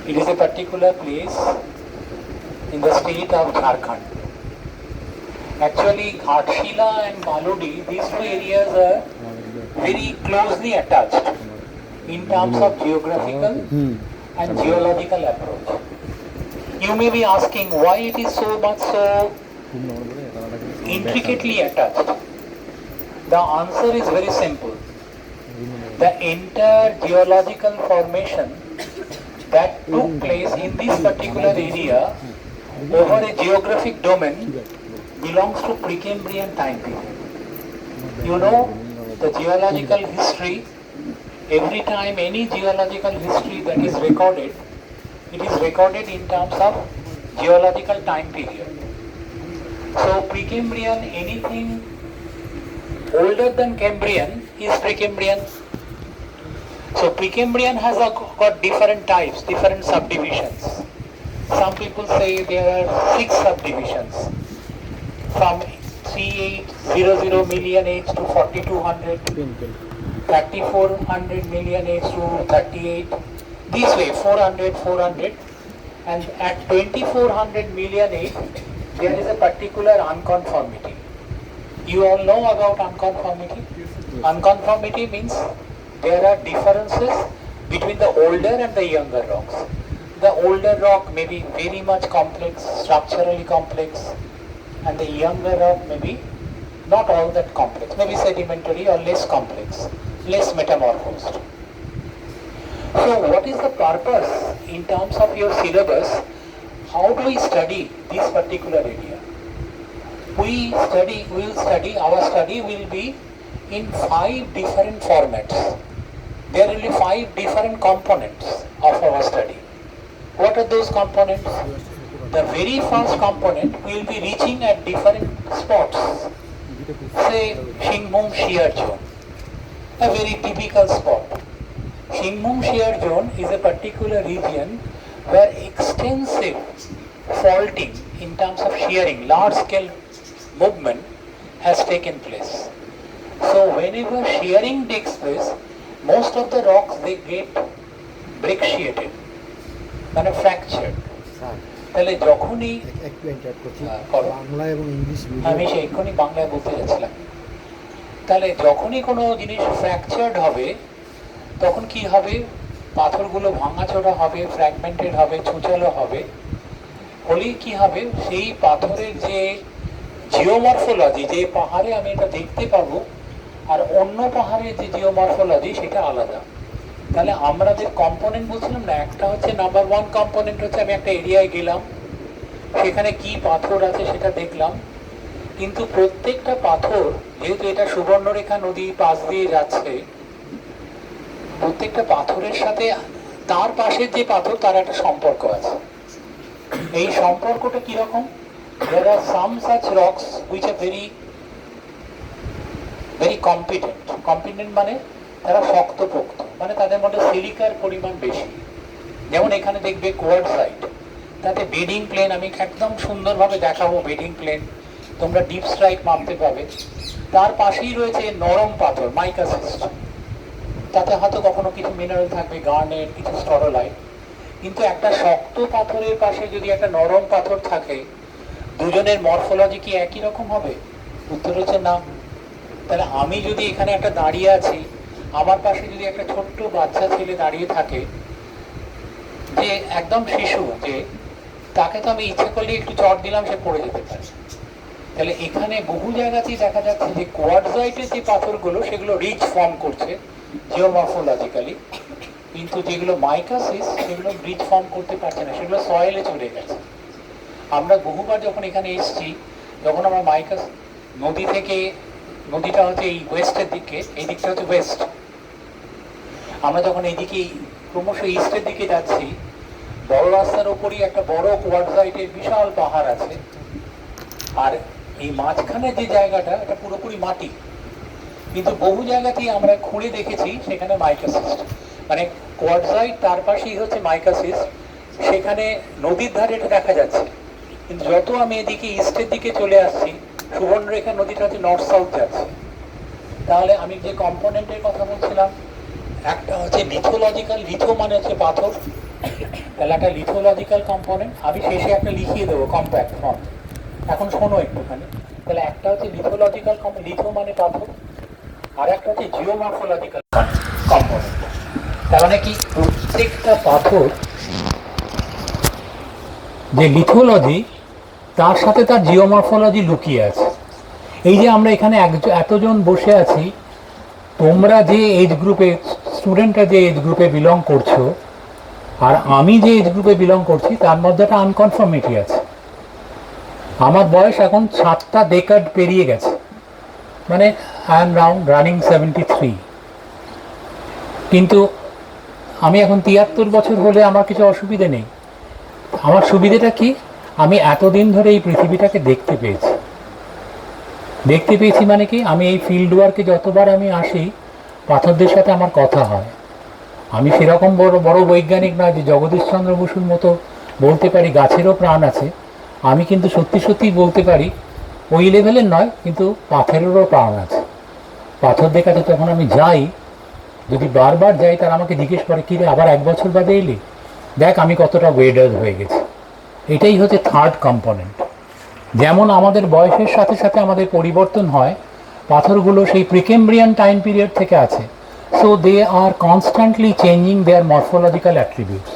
It is a particular place in the state of Jharkhand. Actually, Ghatshila and Malodi, these two areas are very closely attached in terms of geographical and geological approach. You may be asking why it is so much so intricately attached. The answer is very simple. The entire geological formation that took place in this particular area over a geographic domain belongs to Precambrian time period. You know, the geological history, every time any geological history that is recorded, it is recorded in terms of geological time period. So Precambrian, anything older than Cambrian is Precambrian. So Precambrian has got different types, different subdivisions. Some people say there are 6 subdivisions, from 3800 million age to 4200, 3400 million age to 38, this way 400, and at 2400 million age there is a particular unconformity. You all know about unconformity? Unconformity means there are differences between the older and the younger rocks. The older rock may be very much complex, structurally complex, and the younger rock may be not all that complex, maybe sedimentary or less complex, less metamorphosed. So what is the purpose in terms of your syllabus? How do we study this particular area? Our study will be in 5 different formats. There will be 5 different components of our study. What are those components? The very first component will be reaching at different spots. Say Shingbum Shear Zone, a very typical spot. Shingbum Shear Zone is a particular region where extensive faulting in terms of shearing, large scale movement has taken place. So whenever shearing takes place, most of the rocks they get brecciated, মানে fractured. তাহলে যখনই বাংলা এবং English আমি সেইখানে বাংলায় বলতে যাচ্ছিলাম, তাহলে যখনই কোনো জিনিস ফ্র্যাকচার্ড হবে তখন কি হবে, পাথরগুলো ভাঙাচোরা হবে, ফ্র্যাগমেন্টেড হবে, ছুঁচালো হবে, হলেই কি হবে, সেই পাথরের যে জিওমরফোলজি, যে পাহাড়ে আমি এটা দেখতে পাবো আর অন্য পাহাড়ের যে জিওমরফোলজি সেটা আলাদা। তাহলে আমরা যে কম্পোনেন্ট বলছিলাম না, একটা হচ্ছে নাম্বার 1 কম্পোনেন্ট হচ্ছে আমি একটা এরিয়ায় গেলাম, সেখানে কি পাথর আছে সেটা দেখলাম, কিন্তু প্রত্যেকটা পাথর, যেহেতু এটা সুবর্ণরেখা নদী পাশ দিয়ে যাচ্ছে, প্রত্যেকটা পাথরের সাথে তার পাশের যে পাথর তার একটা সম্পর্ক আছে। এই সম্পর্কটা কিরকম? There are some such rocks which are very competent. Competent মানে তারা শক্তপোক্ত, মানে তাদের মধ্যে সিলিকার পরিমাণ বেশি। যেমন এখানে দেখবে কোয়ার্টজাইট, তাতে বেডিং প্লেন, আমি একদম সুন্দরভাবে দেখাবো বেডিং প্লেন, তোমরা ডিপ স্ট্রাইক মাপতে পাবে। তার পাশেই রয়েছে নরম পাথর, মাইকা সিস্ট, তাতে হয়তো কখনো কিছু মিনারেল থাকবে, গার্নেট, কিছু স্টরোলাইট। কিন্তু একটা শক্ত পাথরের পাশে যদি একটা নরম পাথর থাকে, দুজনের মরফোলজি কি একই রকম হবে? উত্তর হচ্ছে না। তাহলে আমি যদি এখানে একটা দাঁড়িয়ে আছি, আমার পাশে যদি একটা ছোট্ট বাচ্চা ছেলে দাঁড়িয়ে থাকে, যে একদম শিশু, যে তাকে তো আমি ইচ্ছে করলে একটু চট দিলাম, সে পড়ে যেতে পারে। তাহলে এখানে বহু জায়গাতেই দেখা যাচ্ছে যে কোয়ার্টজাইটের যে পাথরগুলো সেগুলো রিচ ফর্ম করছে জিওমরফোলজিক্যালি, কিন্তু যেগুলো মাইকাসিস সেগুলো রিচ ফর্ম করতে পারছে না, সেগুলো সয়েলে চলে গেছে। আমরা বহুবার যখন এখানে এসেছি, যখন আমরা মাইকাস নদী থেকে, নদীটা হচ্ছে এই ওয়েস্টের দিকে, এই দিকটা হচ্ছে ওয়েস্ট, আমরা যখন এইদিকে ক্রমশ ইস্টের দিকে যাচ্ছি, বড় রাস্তার ওপরই একটা বড় কোয়ার্টজাইটের বিশাল পাহাড় আছে, আর এই মাঝখানে যে জায়গাটা এটা পুরোপুরি মাটি, কিন্তু বহু জায়গাতেই আমরা খুঁড়ে দেখেছি সেখানে মাইকাসিস, মানে কোয়ার্টজাইট তার পাশেই হচ্ছে মাইকাসিস, সেখানে নদীর ধারে এটা দেখা যাচ্ছে। কিন্তু যত আমি এদিকে ইস্টের দিকে চলে আসছি, সুবর্ণরেখা নদীটা হচ্ছে নর্থ সাউথ যাচ্ছে। তাহলে আমি যে কম্পোনেন্টের কথা বলছিলাম, একটা হচ্ছে লিথোলজিক্যাল, লিথো মানে হচ্ছে পাথর, তাহলে একটা লিথোলজিক্যাল কম্পোনেন্ট, আমি শেষে একটা লিখিয়ে দেবো কম্প্যাক্ট ফর্ম। এখন শোনো একটুখানি। তাহলে একটা হচ্ছে লিথোলজিক্যাল লিথো মানে পাথর, আর একটা হচ্ছে জিওমরফোলজিক্যাল কম্পোনেন্ট। তার মানে কি প্রত্যেকটা পাথর যে লিথোলজি তার সাথে তার জিওমরফোলজি লুকিয়ে আছে। এই যে আমরা এখানে এতজন বসে আছি, তোমরা যে এজ গ্রুপে, স্টুডেন্টরা যে এজ গ্রুপে বিলং করছো আর আমি যে এজ গ্রুপে বিলং করছি, তার মধ্যে একটা আনকনফর্মিটি আছে। আমার বয়স এখন 7টা ডেকাড পেরিয়ে গেছে, মানে আই এম রানিং 73। কিন্তু আমি এখন 73 বছর হলে আমার কিছু অসুবিধে নেই। আমার সুবিধেটা কি, আমি এতদিন ধরে এই পৃথিবীটাকে দেখতে পেয়েছি। মানে কি, আমি এই ফিল্ড ওয়ার্কে যতবার আমি আসি, পাথরদের সাথে আমার কথা হয়। আমি সেরকম বড় বৈজ্ঞানিক নয় যে জগদীশচন্দ্র বসুর মতো বলতে পারি গাছেরও প্রাণ আছে। আমি কিন্তু সত্যি বলতে পারি, ওই লেভেলের নয়, কিন্তু পাথরেরও প্রাণ আছে। পাথর দেখাতে যখন আমি যাই, যদি বারবার যাই, তারা আমাকে জিজ্ঞেস করে, কী রে আবার 1 বছর বাদে এলি, দেখ আমি কতটা ওয়েডার হয়ে গেছি। এটাই হচ্ছে থার্ড কম্পোনেন্ট। যেমন আমাদের বয়সের সাথে সাথে আমাদের পরিবর্তন হয়, পাথরগুলো সেই প্রিকেম্ব্রিয়ান টাইম পিরিয়ড থেকে আছে। So they are constantly changing their morphological attributes.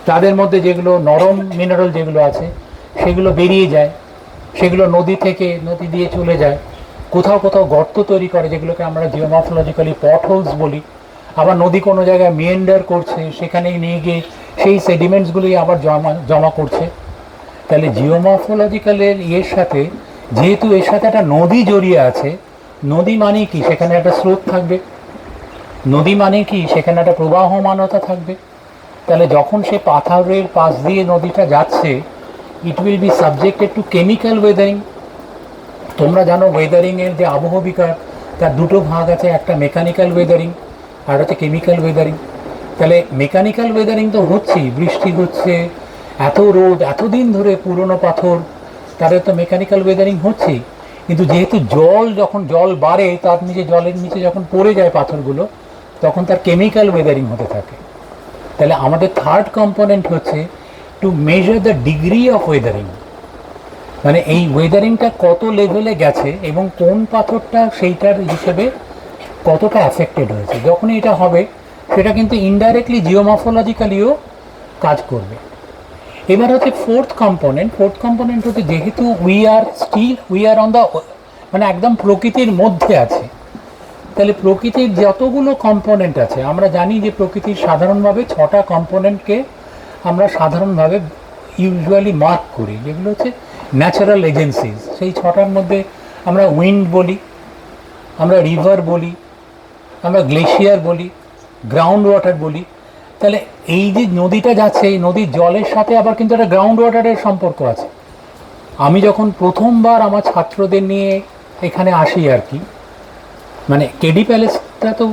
তাদের মধ্যে যেগুলো নরম মিনারেল যেগুলো আছে, সেগুলো বেরিয়ে যায়, সেগুলো নদী দিয়ে চলে যায়, কোথাও গর্ত তৈরি করে, যেগুলোকে আমরা জিওমরফোলজিক্যালি পট হোলস বলি। আবার নদী কোনো জায়গায় মিয়েন্ডার করছে, সেখানে নিয়ে গিয়ে সেই সেডিমেন্টসগুলি আবার জমা করছে। তাহলে জিওমরফোলজিক্যালের ইয়ের সাথে, যেহেতু এর সাথে একটা নদী জড়িয়ে আছে, নদী মানে কি, সেখানে একটা স্রোত থাকবে। নদী মানে কি, সেখানে একটা প্রবাহমানতা থাকবে। তাহলে যখন সে পাথরের পাশ দিয়ে নদীটা যাচ্ছে, it will be subjected to chemical Wuthering. তোমরা জানো ওয়েদারিংয়ের যে আবহবিকার, তার দুটো ভাগ আছে, একটা মেকানিক্যাল ওয়েদারিং আর হচ্ছে কেমিক্যাল ওয়েদারিং। তাহলে মেকানিক্যাল ওয়েদারিং তো হচ্ছেই, বৃষ্টি হচ্ছে, এত রোদ, এতদিন ধরে পুরনো পাথর, তাদের তো মেকানিক্যাল ওয়েদারিং হচ্ছেই। কিন্তু যেহেতু যখন জল বাড়ে, তার জলের নিচে যখন পড়ে যায় পাথরগুলো, তখন তার কেমিক্যাল ওয়েদারিং হতে থাকে। তাহলে আমাদের থার্ড কম্পোনেন্ট হচ্ছে to measure the degree of Wuthering, মানে এই ওয়েদারিংটা কত লেভেলে গেছে এবং কোন পাথরটা সেইটার হিসেবে কতটা অ্যাফেক্টেড হয়েছে। যখনই এটা হবে, সেটা কিন্তু ইনডাইরেক্টলি জিওমরফোলজিক্যালিও কাজ করবে। এবার হচ্ছে ফোর্থ কম্পোনেন্ট হচ্ছে, যেহেতু উই আর অন দ্য, মানে একদম প্রকৃতির মধ্যে আছে, তাহলে প্রকৃতির যতগুলো কম্পোনেন্ট আছে, আমরা জানি যে প্রকৃতির সাধারণভাবে 6টা কম্পোনেন্টকে আমরা সাধারণভাবে ইউজুয়ালি মার্ক করি, যেগুলো হচ্ছে ন্যাচারাল এজেন্সিস। সেই 6টার মধ্যে আমরা উইন্ড বলি, আমরা রিভার বলি, আমরা গ্লেশিয়ার বলি, গ্রাউন্ড ওয়াটার বলি। তাহলে এই যে নদীটা যাচ্ছে, এই নদীর জলের সাথে আবার কিন্তু একটা গ্রাউন্ড ওয়াটারের সম্পর্ক আছে। আমি যখন প্রথমবার আমার ছাত্রদের নিয়ে এখানে আসি আর কি, মানে কেডি প্যালেসটা তো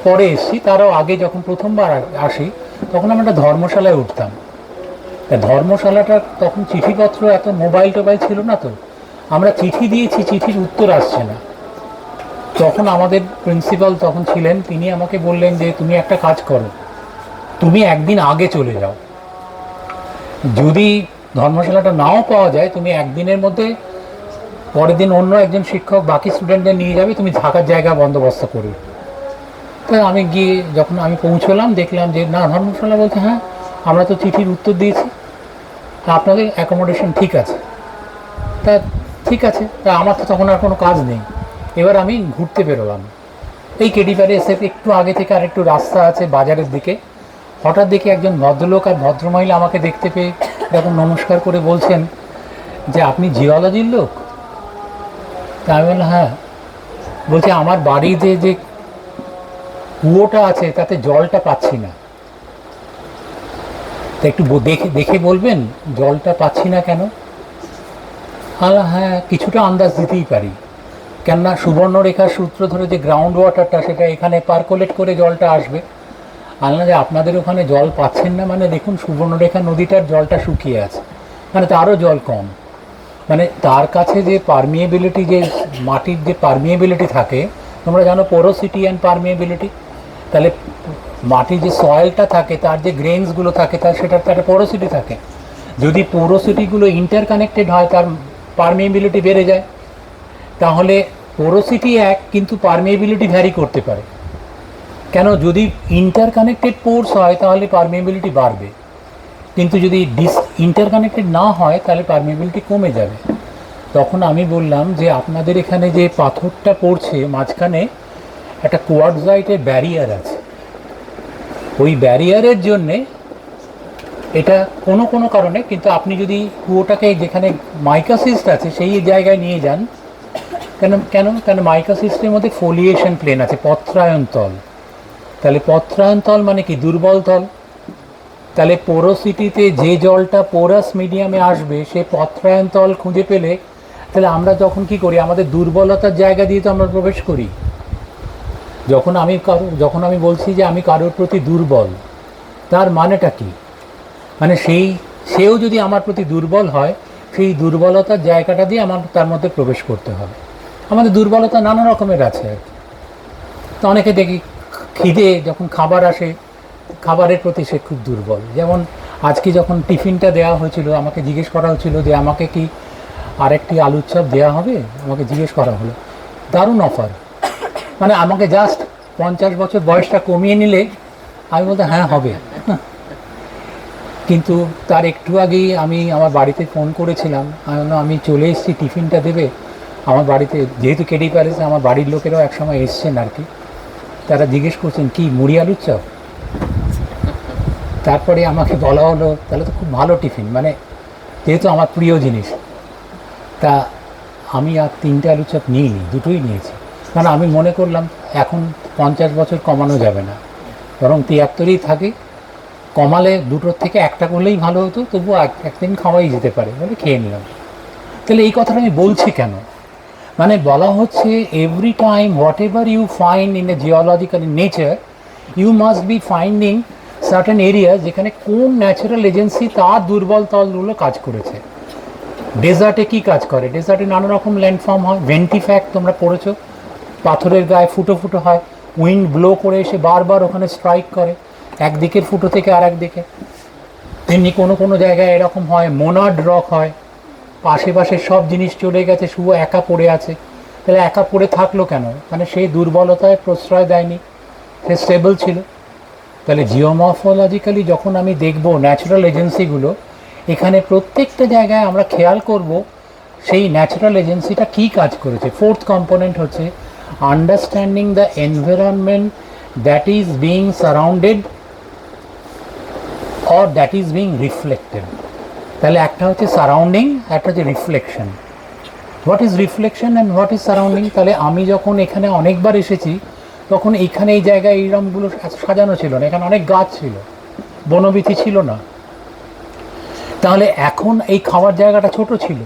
পরে এসেছি, তারও আগে যখন প্রথমবার আসি, তখন আমরা একটা ধর্মশালায় উঠতাম। ধর্মশালাটা তখন চিঠিপত্র, এত মোবাইল টোবাইল ছিল না, তো আমরা চিঠি দিয়েছি, চিঠির উত্তর আসছে না। তখন আমাদের প্রিন্সিপাল তখন ছিলেন, তিনি আমাকে বললেন যে তুমি একটা কাজ করো, তুমি একদিন আগে চলে যাও, যদি ধর্মশালাটা নাও পাওয়া যায়, তুমি একদিনের মধ্যে, পরের দিন অন্য একজন শিক্ষক বাকি স্টুডেন্টদের নিয়ে যাবে, তুমি থাকার জায়গা বন্দোবস্ত করবে। তাই আমি গিয়ে যখন আমি পৌঁছলাম, দেখলাম যে না, ধর্মশালা বলতে হ্যাঁ আমরা তো চিঠির উত্তর দিয়েছি, আপনাদের অ্যাকোমোডেশন ঠিক আছে। তা ঠিক আছে, তা আমার তো তখন আর কোনো কাজ নেই। এবার আমি ঘুরতে বেরোলাম, এই কেডি প্যালেসে একটু আগে থেকে আর একটু রাস্তা আছে বাজারের দিকে। হঠাৎ দেখি একজন ভদ্রলোক আর ভদ্রমহিলা আমাকে দেখতে পেয়ে যখন নমস্কার করে বলছেন যে আপনি জিওলজির লোক। তা আমি বললাম হ্যাঁ। বলছে আমার বাড়িতে যে কুয়োটা আছে, তাতে জলটা পাচ্ছি না, তা একটু দেখে বলবেন জলটা পাচ্ছি না কেন। হ্যাঁ, কিছুটা আন্দাজ দিতেই পারি, কেননা সুবর্ণরেখার সূত্র ধরে যে গ্রাউন্ড ওয়াটারটা, সেটা এখানে পার্কোলেট করে জলটা আসবে। আল্লাহ, যে আপনাদের ওখানে জল পাচ্ছেন না, মানে দেখুন সুবর্ণরেখা নদীটার জলটা শুকিয়ে আছে, মানে তারও জল কম। মানে তার কাছে যে পারমিয়েবিলিটি, যে মাটির যে পারমিয়েবিলিটি থাকে, তোমরা জানো পোরোসিটি অ্যান্ড পারমিয়েবিলিটি। তাহলে মাটির যে সয়েলটা থাকে, তার যে গ্রেনসগুলো থাকে, তার সেটার একটা পোরোসিটি থাকে। যদি পোরোসিটিগুলো ইন্টারকানেক্টেড হয়, তার পারমিয়েবিলিটি বেড়ে যায়। তাহলে পোরোসিটি এক, কিন্তু পারমিয়েবিলিটি ভ্যারি করতে পারে। কেন? যদি ইন্টারকানেক্টেড পোর্স হয় তাহলে পারমিয়েবিলিটি বাড়বে, কিন্তু যদি ইন্টারকানেক্টেড না হয় তাহলে পারমিয়েবিলিটি কমে যাবে। তখন আমি বললাম যে আপনাদের এখানে যে পাথরটা পড়ছে মাঝখানে একটা কোয়ার্টজাইটের ব্যারিয়ার আছে, ওই ব্যারিয়ারের জন্যে এটা কোনো কোনো কারণে, কিন্তু আপনি যদি কুয়োটাকে যেখানে মাইকা সিস্ট আছে সেই জায়গায় নিয়ে যান, কেন কেন কেন মাইকা সিস্টের মধ্যে ফোলিয়েশন প্লেন আছে, পত্রায়ন তল। তাহলে পত্রায়ন তল মানে কি? দুর্বল তল। তাহলে পোরোসিটিতে যে জলটা পোরাস মিডিয়ামে আসবে সে পত্রায়ন তল খুঁজে পেলে, তাহলে আমরা যখন কি করি, আমাদের দুর্বলতার জায়গা দিয়ে তো আমরা প্রবেশ করি। যখন আমি বলছি যে আমি কারোর প্রতি দুর্বল, তার মানেটা কি? মানে সেও যদি আমার প্রতি দুর্বল হয়, সেই দুর্বলতার জায়গাটা দিয়ে আমার তার মধ্যে প্রবেশ করতে হবে। আমাদের দুর্বলতা নানা রকমের আছে আর কি। তো অনেকে দেখি খিদে যখন খাবার আসে, খাবারের প্রতি সে খুব দুর্বল। যেমন আজকে যখন টিফিনটা দেওয়া হয়েছিল, আমাকে জিজ্ঞেস করা হয়েছিল যে আমাকে কি আরেকটি আলুর চপ দেওয়া হবে, আমাকে জিজ্ঞেস করা হলো। দারুণ অফার, মানে আমাকে জাস্ট 50 বছর বয়সটা কমিয়ে নিলে আমি বলতে হ্যাঁ হবে। কিন্তু তার একটু আগেই আমি আমার বাড়িতে ফোন করেছিলাম, আমি চলে এসেছি, টিফিনটা দেবে আমার বাড়িতে। যেহেতু কেডি প্যালেসে আমার বাড়ির লোকেরাও একসময় এসছেন আর কি, তারা জিজ্ঞেস করছেন কি মুড়ি আলুর চপ। তারপরে আমাকে বলা হলো তাহলে তো খুব ভালো টিফিন, মানে যেহেতু আমার প্রিয় জিনিস। তা আমি আর 3টে আলুর চপ নিইনি, দুটোই নিয়েছি। কারণ আমি মনে করলাম এখন 50 বছর কমানো যাবে না, বরং 73ই থাকে। কমালে দুটোর থেকে একটা করলেই ভালো হতো, তবুও একদিন খাওয়াই যেতে পারে বলে খেয়ে নিলাম। তাহলে এই কথাটা আমি বলছি কেন? মানে বলা হচ্ছে every time whatever you find in a geological nature, you must be finding certain area যেখানে কোন ন্যাচারাল এজেন্সি তার দুর্বল তলগুলো কাজ করেছে। ডেজার্টে কি কাজ করে? ডেজার্টে নানা রকম ল্যান্ডফর্ম হয়। ভেন্টিফ্যাক্ট তোমরা পড়েছো, পাথরের গায়ে ফুটো ফুটো হয়, উইন্ড ব্লো করে এসে বারবার ওখানে স্ট্রাইক করে একদিকের ফুটো থেকে আর একদিকে। তেমনি কোনো কোনো জায়গায় এরকম হয়, মোনার্ড রক হয়, আশেপাশে সব জিনিস চলে গেছে, শুধু একা পড়ে আছে। তাহলে একা পড়ে থাকলো কেন? মানে সেই দুর্বলতায় প্রশ্রয় দেয়নি, সে স্টেবল ছিল। তাহলে জিওমরফোলজিক্যালি যখন আমি দেখব ন্যাচারাল এজেন্সিগুলো, এখানে প্রত্যেকটা জায়গায় আমরা খেয়াল করব সেই ন্যাচারাল এজেন্সিটা কী কাজ করেছে। ফোর্থ কম্পোনেন্ট হচ্ছে understanding the environment that is being surrounded or that is being reflected. তাহলে একটা হচ্ছে সারাউন্ডিং, একটা হচ্ছে reflection. What is reflection and what is surrounding? তাহলে আমি যখন এখানে অনেকবার এসেছি, তখন এখানে এই জায়গায় এইরকমগুলো সাজানো ছিল না, এখানে অনেক গাছ ছিল, বনবীথি ছিল না। তাহলে এখন এই খাওয়ার জায়গাটা ছোট ছিল।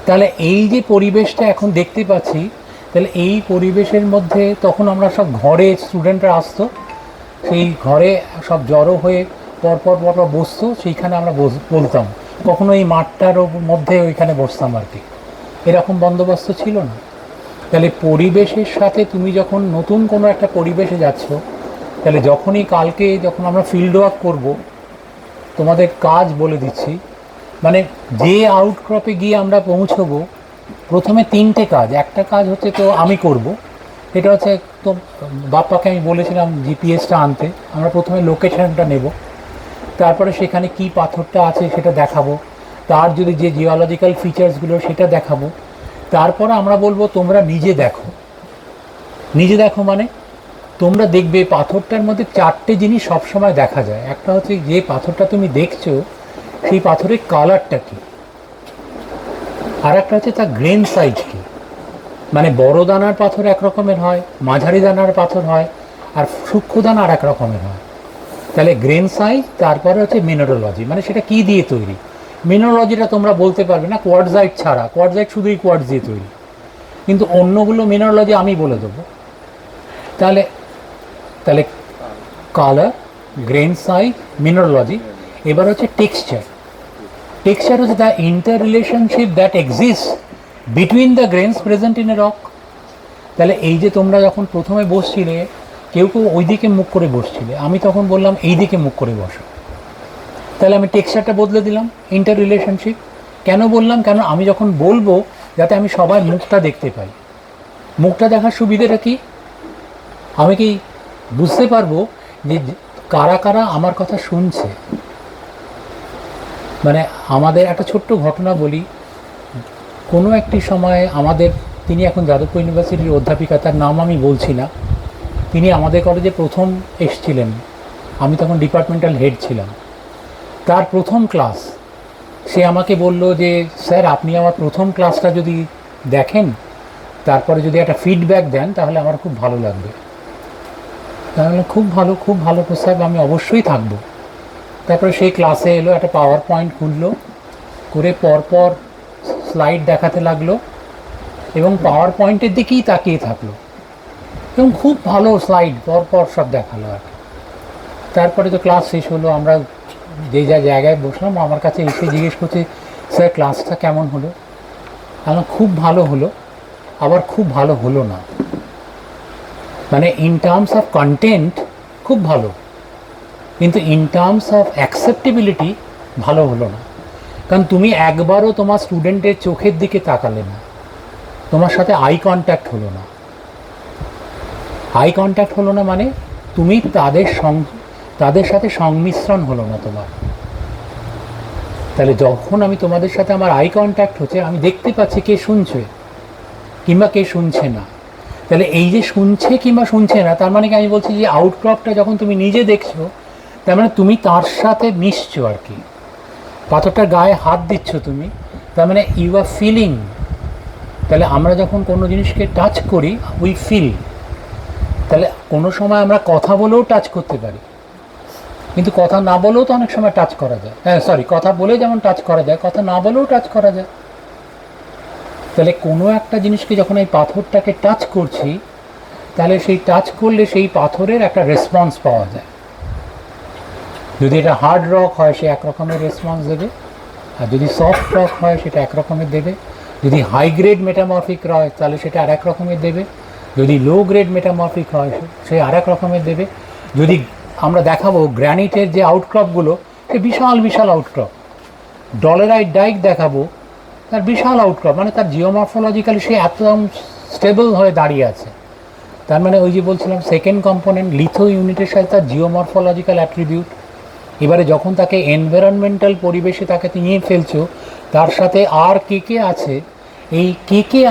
তাহলে এই যে পরিবেশটা এখন দেখতে পাচ্ছি, তাহলে এই পরিবেশের মধ্যে তখন আমরা সব ঘরে, স্টুডেন্টরা আসতো, সেই ঘরে সব জড়ো হয়ে পরপর পরপর বসতো, সেইখানে আমরা বলতাম। কখনো এই মাঠটার মধ্যে ওইখানে বসতাম আর কি, এরকম বন্দোবস্ত ছিল না। তাহলে পরিবেশের সাথে তুমি যখন নতুন কোনো একটা পরিবেশে যাচ্ছ, তাহলে যখনই কালকে যখন আমরা ফিল্ড ওয়ার্ক করবো, তোমাদের কাজ বলে দিচ্ছি, মানে যে আউটক্রপে গিয়ে আমরা পৌঁছবো, প্রথমে 3টে কাজ। একটা কাজ হচ্ছে তো আমি করব, এটা হচ্ছে তো বাপ্পাকে আমি বলেছিলাম জিপিএসটা আনতে। আমরা প্রথমে লোকেশনটা নেব, তারপরে সেখানে কি পাথরটা আছে সেটা দেখাবো, তার যদি যে জিওলজিক্যাল ফিচার্সগুলো সেটা দেখাবো। তারপরে আমরা বলবো তোমরা নিজে দেখো। নিজে দেখো মানে তোমরা দেখবে পাথরটার মধ্যে 4টে জিনিস সবসময় দেখা যায়। একটা হচ্ছে যে পাথরটা তুমি দেখছো সেই পাথরের কালারটা কী, আর একটা হচ্ছে তার গ্রেন সাইজ কী। মানে বড় দানার পাথর এক রকমের হয়, মাঝারি দানার পাথর হয়, আর সূক্ষ্ম দানা আর এক রকমের হয়। তাহলে গ্রেন সাইজ, তারপরে হচ্ছে মিনারোলজি, মানে সেটা কী দিয়ে তৈরি। মিনারোলজিটা তোমরা বলতে পারবে না কোয়ার্টজাইট ছাড়া, কোয়ার্টজাইট শুধুই কোয়ার্টজ দিয়ে তৈরি, কিন্তু অন্যগুলো মিনারোলজি আমি বলে দেবো। তাহলে তাহলে কালার, গ্রেন সাইজ, মিনারোলজি। এবার হচ্ছে টেক্সচার। টেক্সচার হচ্ছে the inter relationship that exist between the grains present in a rock. তাহলে এই যে তোমরা যখন প্রথমে বসছিলে, কেউ কেউ ওই দিকে মুখ করে বসছিলে, আমি তখন বললাম এই দিকে মুখ করে বসো। তাহলে আমি টেক্সচারটা বদলে দিলাম, ইন্টার রিলেশনশিপ। কেন বললাম? কেন আমি যখন বলবো যাতে আমি সবার মুখটা দেখতে পাই। মুখটা দেখার সুবিধাটা কি? আমি কি বুঝতে পারবো যে কারা কারা আমার কথা শুনছে। মানে আমাদের একটা ছোট্ট ঘটনা বলি, কোনো একটি সময়ে আমাদের, তিনি এখন যাদবপুর ইউনিভার্সিটির অধ্যাপিকা, তার নাম আমি বলছি না, তিনি আমাদের কলেজে প্রথম এসেছিলেন, আমি তখন ডিপার্টমেন্টাল হেড ছিলাম। তার প্রথম ক্লাস, সে আমাকে বলল যে স্যার আপনি আমার প্রথম ক্লাসটা যদি দেখেন, তারপরে যদি একটা ফিডব্যাক দেন তাহলে আমার খুব ভালো লাগবে। তাহলে খুব ভালো স্যার, আমি অবশ্যই থাকবো। তারপরে সেই ক্লাসে এলো, একটা পাওয়ার পয়েন্ট খুললো, করে পরপর স্লাইড দেখাতে লাগলো এবং পাওয়ার পয়েন্টের দিকেই তাকিয়ে থাকলো এবং খুব ভালো স্লাইড পরপর সব দেখালো আর কি। তারপরে তো ক্লাস শেষ হলো, আমরা যে জায়গায় বসলাম, আমার কাছে এসে জিজ্ঞেস করছে স্যার ক্লাসটা কেমন হলো? আমার খুব ভালো হলো, আবার খুব ভালো হলো না। মানে ইন টার্মস অফ কন্টেন্ট খুব ভালো, কিন্তু ইন টার্মস অফ অ্যাকসেপ্টেবিলিটি ভালো হলো না। কারণ তুমি একবারও তোমার স্টুডেন্টের চোখের দিকে তাকালে না, তোমার সাথে আই কন্ট্যাক্ট হলো না। আই কন্ট্যাক্ট হলো না মানে তুমি তাদের সাথে সংমিশ্রণ হলো না তোমার। তাহলে যখন আমি তোমাদের সাথে আমার আই কন্ট্যাক্ট হচ্ছে, আমি দেখতে পাচ্ছি কে শুনছে কিংবা কে শুনছে না। তাহলে এই যে শুনছে কিংবা শুনছে না, তার মানে কি আমি বলছি যে আউটক্রপটা যখন তুমি নিজে দেখছো, তার মানে তুমি তার সাথে মিশছো আর কি। পাথরটার গায়ে হাত দিচ্ছ তুমি, তার মানে ইউ আর ফিলিং। তাহলে আমরা যখন কোনো জিনিসকে টাচ করি, উই ফিল। তাহলে কোনো সময় আমরা কথা বলেও টাচ করতে পারি, কিন্তু কথা না বলেও তো অনেক সময় টাচ করা যায়। কথা বলে যেমন টাচ করা যায়, কথা না বলেও টাচ করা যায়। তাহলে কোনো একটা জিনিসকে যখন এই পাথরটাকে টাচ করছি, তাহলে সেই টাচ করলে সেই পাথরের একটা রেসপন্স পাওয়া যায়। যদি এটা হার্ড রক হয় সে এক রকমের রেসপন্স দেবে, আর যদি সফট রক হয় সেটা এক রকমের দেবে। যদি হাই গ্রেড মেটামরফিক হয় তাহলে সেটা আর এক রকমের দেবে। যদি লো গ্রেড মেটামরফিক হয় সে আর এক রকমের দেবে। যদি আমরা দেখাবো গ্র্যানিটের যে আউটক্রপগুলো, সে বিশাল বিশাল আউটক্রপ। ডলারাইট ডাইক দেখাবো, তার বিশাল আউটক্রপ, মানে তার জিওমরফোলজিক্যালি সে একদম স্টেবল হয়ে দাঁড়িয়ে আছে। তার মানে ওই যে বলছিলাম সেকেন্ড কম্পোনেন্ট লিথো ইউনিটের সাথে তার জিওমরফোলজিক্যাল অ্যাট্রিবিউট। এবারে যখন তাকে এনভায়রনমেন্টাল পরিবেশে তাকে নিয়ে ফেলছো, তার সাথে আর কে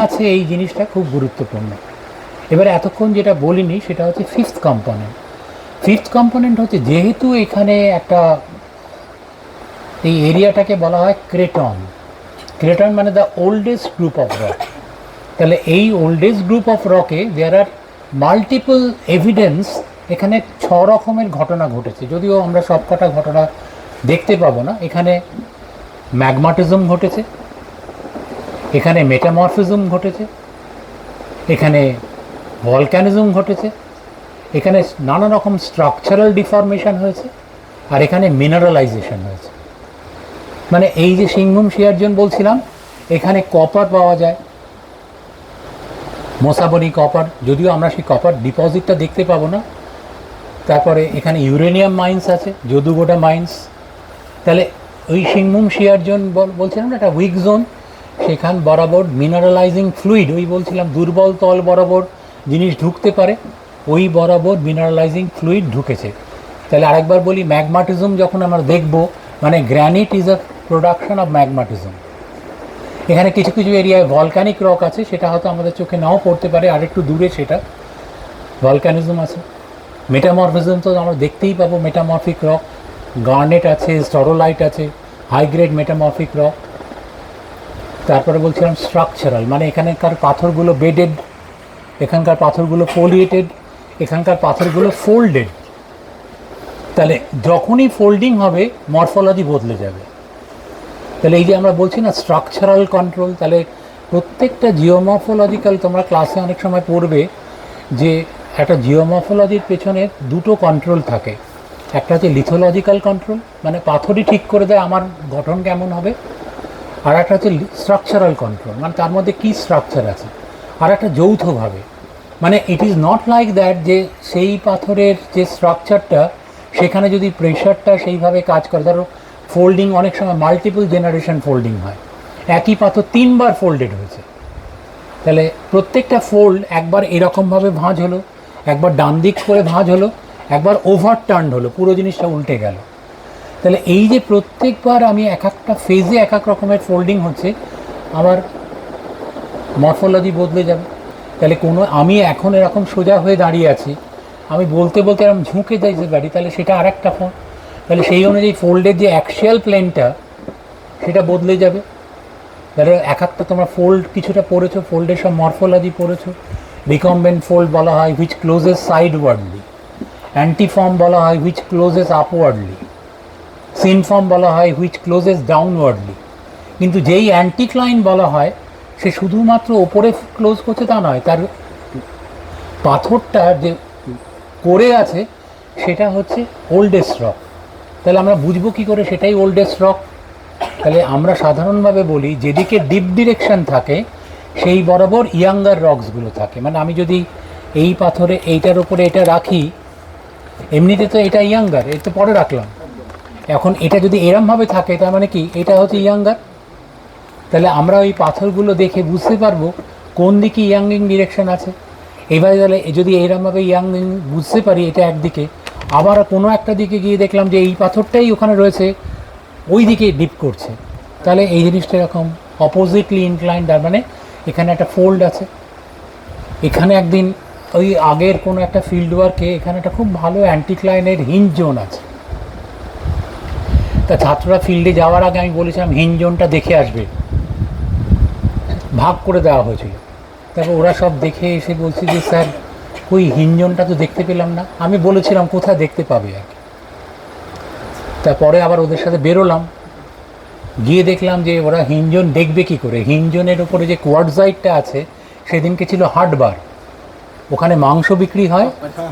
আছে, এই জিনিসটা খুব গুরুত্বপূর্ণ। এবারে এতক্ষণ যেটা বলিনি সেটা হচ্ছে ফিফথ কম্পোনেন্ট। ফিফথ কম্পোনেন্ট হচ্ছে, যেহেতু এখানে একটা এই এরিয়াটাকে বলা হয় ক্রেটন। ক্রেটন মানে the oldest group of rock. তাহলে এই ওল্ডেস্ট গ্রুপ অফ রকে দেয়ার আর মাল্টিপল এভিডেন্স। এখানে 6 রকমের ঘটনা ঘটেছে, যদিও আমরা সব কটা ঘটনা দেখতে পাবো না। এখানে ম্যাগমাটিজম ঘটেছে, এখানে মেটামরফিজম ঘটেছে, এখানে ভলক্যানিজম ঘটেছে, এখানে নানা রকম স্ট্রাকচারাল ডিফরমেশন হয়েছে, আর এখানে মিনারেলাইজেশন হয়েছে। মানে এই যে সিংভূম শিয়ার্জন বলছিলাম, এখানে কপার পাওয়া যায়, মোসাবনি কপার, যদিও আমরা সেই কপার ডিপোজিটটা দেখতে পাবো না। তারপরে এখানে ইউরেনিয়াম মাইন্স আছে, যদুগোডা মাইন্স। তাহলে ওই সিংভূম শিয়ার্জন বলছিলাম না, একটা উইক জোন, সেখান বরাবর মিনারেলাইজিং ফ্লুইড, ওই বলছিলাম দুর্বল তল বরাবর জিনিস ঢুকতে পারে, ওই বরাবর মিনারেলাইজিং ফ্লুইড ঢুকেছে। তাহলে আরেকবার বলি, ম্যাগমাটিজম যখন আমরা দেখব, মানে গ্র্যানিট ইজ আ প্রোডাকশন অফ ম্যাগমাটিজম। এখানে কিছু কিছু এরিয়ায় ভলক্যানিক রক আছে, সেটা হয়তো আমাদের চোখে নাও পড়তে পারে, আর একটু দূরে সেটা ভলক্যানিজম আছে। মেটামরফিজম তো আমরা দেখতেই পাবো, মেটামরফিক রক, গার্নেট আছে, স্টরোলাইট আছে, হাই গ্রেড মেটামরফিক রক। তারপরে বলছিলাম স্ট্রাকচারাল, মানে এখানকার পাথরগুলো বেডেড, এখানকার পাথরগুলো ফোলিয়েটেড, এখানকার পাথরগুলো ফোল্ডেড। তাহলে যখনই ফোল্ডিং হবে মরফোলজি বদলে যাবে। তাহলে এই যে আমরা বলছি না স্ট্রাকচারাল কন্ট্রোল, তাহলে প্রত্যেকটা জিওমরফোলজিক্যাল, তোমরা ক্লাসে অনেক সময় পড়বে যে একটা জিওমরফোলজির পেছনে দুটো কন্ট্রোল থাকে। একটা হচ্ছে লিথোলজিক্যাল কন্ট্রোল, মানে পাথরই ঠিক করে দেয় আমার গঠন কেমন হবে। আর একটা হচ্ছে স্ট্রাকচারাল কন্ট্রোল, মানে তার মধ্যে কী স্ট্রাকচার আছে। আর একটা যৌথভাবে, মানে it is not like that যে সেই পাথরের যে স্ট্রাকচারটা সেখানে যদি প্রেশারটা সেইভাবে কাজ করে, ধরো ফোল্ডিং অনেক সময় মাল্টিপল জেনারেশন ফোল্ডিং হয়, একই পাথর 3বার ফোল্ডেড হয়েছে, তাহলে প্রত্যেকটা ফোল্ড একবার এরকমভাবে ভাঁজ হলো, একবার ডান দিক করে ভাঁজ হলো, একবার ওভার টার্ন হলো, পুরো জিনিসটা উল্টে গেল। তাহলে এই যে প্রত্যেকবার আমি এক একটা ফেজে এক এক রকমের ফোল্ডিং হচ্ছে, আমার মরফোলজি বদলে যাবে। তাহলে কোনো আমি এখন এরকম সোজা হয়ে দাঁড়িয়ে আছি, আমি বলতে বলতে এরকম ঝুঁকে যাই যে গাড়ি, তাহলে সেটা আর একটা ফোন, তাহলে সেই অনুযায়ী ফোল্ডের যে অ্যাকশিয়াল প্লেনটা সেটা বদলে যাবে। তাহলে এক একটা তোমরা ফোল্ড কিছুটা পড়েছো, ফোল্ডের সব মরফোলজি পড়েছো। রিকম্বেন্ট ফোল্ড বলা হয় হুইচ ক্লোজেস সাইডওয়ার্ডলি, অ্যান্টিফর্ম বলা হয় হুইচ ক্লোজেস আপওয়ার্ডলি, সিনফর্ম বলা হয় হুইচ ক্লোজেস ডাউনওয়ার্ডলি। কিন্তু যেই অ্যান্টিক্লাইন বলা হয় সে শুধুমাত্র ওপরে ক্লোজ করছে তা নয়, তার পাথরটা যে করে আছে সেটা হচ্ছে ওল্ডেস্ট রক। তাহলে আমরা বুঝবো কী করে সেটাই ওল্ডেস্ট রক? তাহলে আমরা সাধারণভাবে বলি যেদিকে ডিপ ডিরেকশন থাকে সেই বরাবর ইয়াঙ্গার রকসগুলো থাকে। মানে আমি যদি এই পাথরে এইটার উপরে এটা রাখি, এমনিতে তো এটা ইয়াঙ্গার, এটা তো পরে রাখলাম, এখন এটা যদি এরমভাবে থাকে তার মানে কি এটা হচ্ছে ইয়াঙ্গার। তাহলে আমরা ওই পাথরগুলো দেখে বুঝতে পারবো কোন দিকে ইয়াঙ্গিং ডিরেকশন আছে। এবারে তাহলে যদি এইরকমভাবে ইয়াঙ্গিং বুঝতে পারি এটা একদিকে, আবার কোনো একটা দিকে গিয়ে দেখলাম যে এই পাথরটাই ওখানে রয়েছে ওই দিকে ডিপ করছে, তাহলে এই জিনিসটা এরকম অপোজিটলি ইনক্লাইন্ড, তার মানে এখানে একটা ফোল্ড আছে। এখানে একদিন ওই আগের কোনো একটা ফিল্ড ওয়ার্কে এখানে একটা খুব ভালো অ্যান্টিক্লাইনের হিঞ্জ জোন আছে, তা ছাত্ররা ফিল্ডে যাওয়ার আগে আমি বলেছিলাম হিঞ্জ জোনটা দেখে আসবে, ভাগ করে দেওয়া হয়েছিল। তারপর ওরা সব দেখে এসে বলছে যে স্যার ওই হিঞ্জ জোনটা তো দেখতে পেলাম না। আমি বলেছিলাম কোথায় দেখতে পাবে আর কি। তারপরে আবার ওদের সাথে বেরোলাম, গিয়ে দেখলাম যে ওরা হিঞ্জ জোন দেখবে কী করে। হিঞ্জ জোনের ওপরে যে কোয়ার্টজাইটটা আছে সেদিনকে ছিল হাটবার, ওখানে মাংস বিক্রি হয়,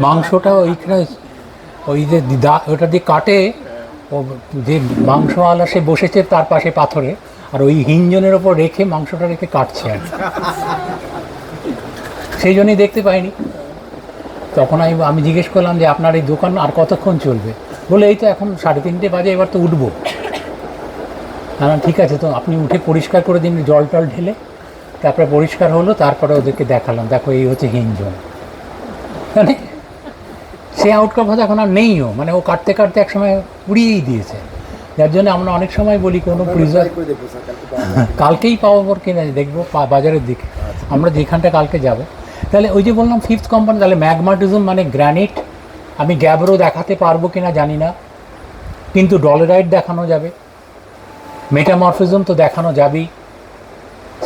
মাংসটা ওইখানে ওই যে ওটা দিয়ে কাটে, ও যে মাংসওয়ালা সে বসেছে তার পাশে পাথরে, আর ওই হিঞ্জনের ওপর রেখে মাংসটা রেখে কাটছে আর সেই জন্যই দেখতে পাইনি। তখন আমি জিজ্ঞেস করলাম যে আপনার এই দোকান আর কতক্ষণ চলবে? বলে এই তো এখন 3:30 বাজে, এবার তো উঠবো। না ঠিক আছে, তো আপনি উঠে পরিষ্কার করে দিন জল টল ঢেলে। তারপরে পরিষ্কার হলো, তারপরে ওদেরকে দেখালাম দেখো এই হচ্ছে হিঞ্জন। মানে সে আউটকাম হয়তো এখন আর নেইও, মানে ও কাটতে কাটতে একসময় উড়িয়েই দিয়েছে। যার জন্য আমরা অনেক সময় বলি কোনো প্রিজার্ভ কালকেই পাবো কিনা দেখবো বাজারের দিকে, আমরা যেখানটা কালকে যাব। তাহলে ওই যে বললাম ফিফথ কম্পাউন্ড, তাহলে ম্যাগমাটিজম মানে গ্র্যানিট। আমি গ্যাব্রো দেখাতে পারবো কিনা জানি না, কিন্তু ডলারাইট দেখানো যাবে, মেটামরফিজম তো দেখানো যাবেই,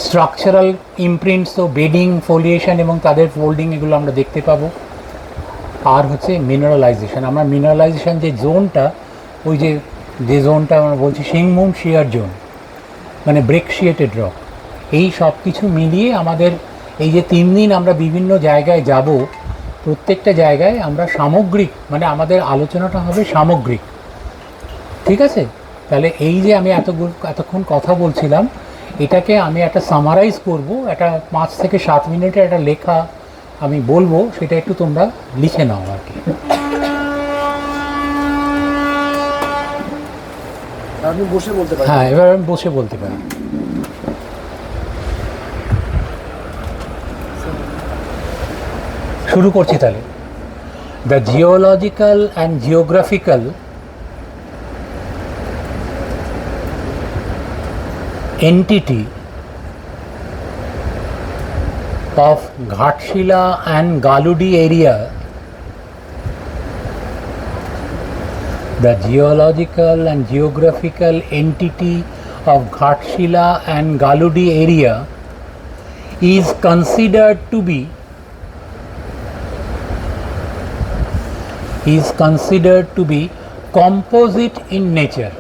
স্ট্রাকচারাল ইমপ্রিন্টস তো বেডিং, ফোলিয়েশন এবং তাদের ফোল্ডিং এগুলো আমরা দেখতে পাবো। আর হচ্ছে মিনারেলাইজেশন, আমরা মিনারেলাইজেশন যে জোনটা, ওই যে জোনটা আমরা বলছি সিংমুং শিয়ার জোন, মানে ব্রেকশিয়েটেড রক, এই সব কিছু মিলিয়ে আমাদের এই যে 3 দিন আমরা বিভিন্ন জায়গায় যাব, প্রত্যেকটা জায়গায় আমরা সামগ্রিক, মানে আমাদের আলোচনাটা হবে সামগ্রিক, ঠিক আছে? তাহলে এই যে আমি এতক্ষণ কথা বলছিলাম, এটাকে আমি একটা সামারাইজ করব, একটা 5 থেকে 7 মিনিটের একটা লেখা আমি বলবো, সেটা একটু তোমরা লিখে নাও আর কি। আপনি বসে বলতে পারেন। হ্যাঁ, এবার আমি বসে বলতে পারি। শুরু করছি তাহলে। The geological and geographical entity of Ghatshila and Galudi area, the geological and geographical entity of Ghatshila and Galudi area is considered to be composite in nature.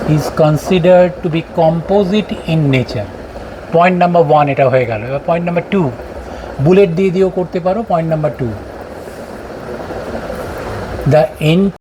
Is considered to be composite in nature. Point number 1 এটা হয়ে গেল। এবার point number 2 bullet দিয়ে দিয়েও করতে পারো। Point number 2, the